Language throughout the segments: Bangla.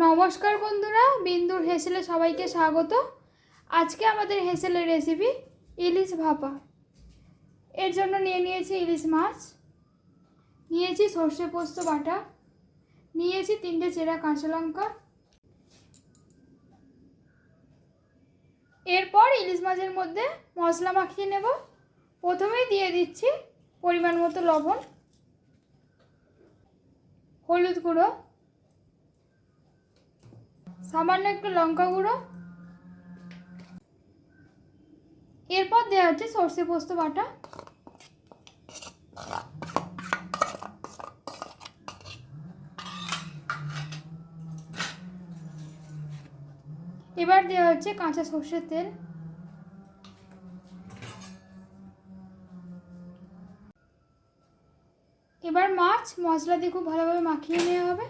নমস্কার বন্ধুরা, বিন্দুর হেসেলে সবাইকে স্বাগত। আজকে আমাদের হেসেলের রেসিপি ইলিশ ভাপা। এর জন্য নিয়েছি ইলিশ মাছ, নিয়েছি সর্ষে পোস্ত বাটা, নিয়েছি 3টে চেরা কাঁচা লঙ্কা। এরপর ইলিশ মাছের মধ্যে মশলা মাখিয়ে নেব। প্রথমেই দিয়ে দিচ্ছি পরিমাণ মতো লবণ, হলুদ গুঁড়ো, সামান্য একটু লঙ্কা গুঁড়ো। এরপর দেওয়া হচ্ছে সর্ষে পোস্ত বাটা। এবার দেওয়া হচ্ছে কাঁচা সর্ষের তেল। এবার মাছ মশলা দিয়ে খুব ভালোভাবে মাখিয়ে নেওয়া হবে।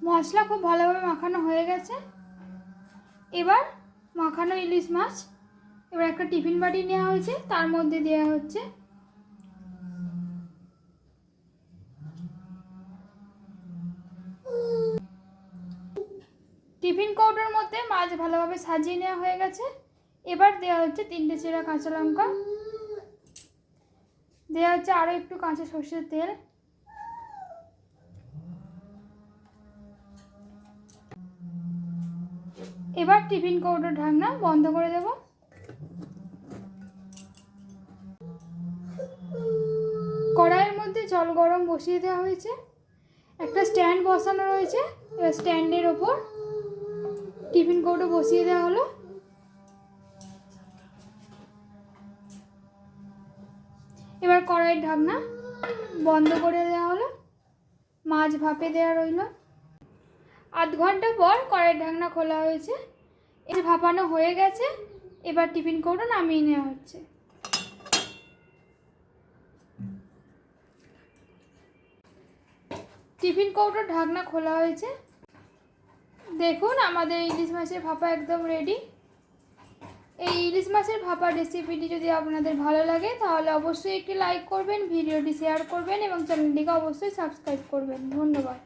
মশলা খুব ভালোভাবে মাখানো হয়ে গেছে। এবার মাখানো ইলিশ মাছ এবার একটা টিফিন বাটি নেওয়া হয়েছে, তার মধ্যে দেওয়া হচ্ছে। টিফিন কৌটোর মধ্যে মাছ ভালোভাবে সাজিয়ে নেওয়া হয়ে গেছে। এবার দেওয়া হচ্ছে 3টে চেরা কাঁচা লঙ্কা, দেওয়া হচ্ছে আরও একটু কাঁচা সর্ষের তেল, এবার টিফিন কৌটোর ঢাকনা বন্ধ করে দেব। কড়াইয়ের মধ্যে জল গরম বসিয়ে দেওয়া হয়েছে। একটা স্ট্যান্ড বসানো রয়েছে, এবার স্ট্যান্ডের ওপর টিফিন কৌটো বসিয়ে দেওয়া হলো। এবার কড়াইয়ের ঢাকনা বন্ধ করে দেওয়া হলো, মাছ ভাপে দেওয়া রইল। আধ ঘন্টা পর কড়াইয়ের ঢাকনা খোলা হয়েছে, এর ভাপানো হয়ে গেছে। এবার টিফিন কৌটো নামিয়ে নেওয়া হচ্ছে। টিফিন কৌটোর ঢাকনা খোলা হয়েছে। দেখুন আমাদের ইলিশ মাছের ভাপা একদম রেডি। এই ইলিশ মাছের ভাপা রেসিপিটি যদি আপনাদের ভালো লাগে তাহলে অবশ্যই একটি লাইক করবেন, ভিডিওটি শেয়ার করবেন এবং চ্যানেলটিকে অবশ্যই সাবস্ক্রাইব করবেন। ধন্যবাদ।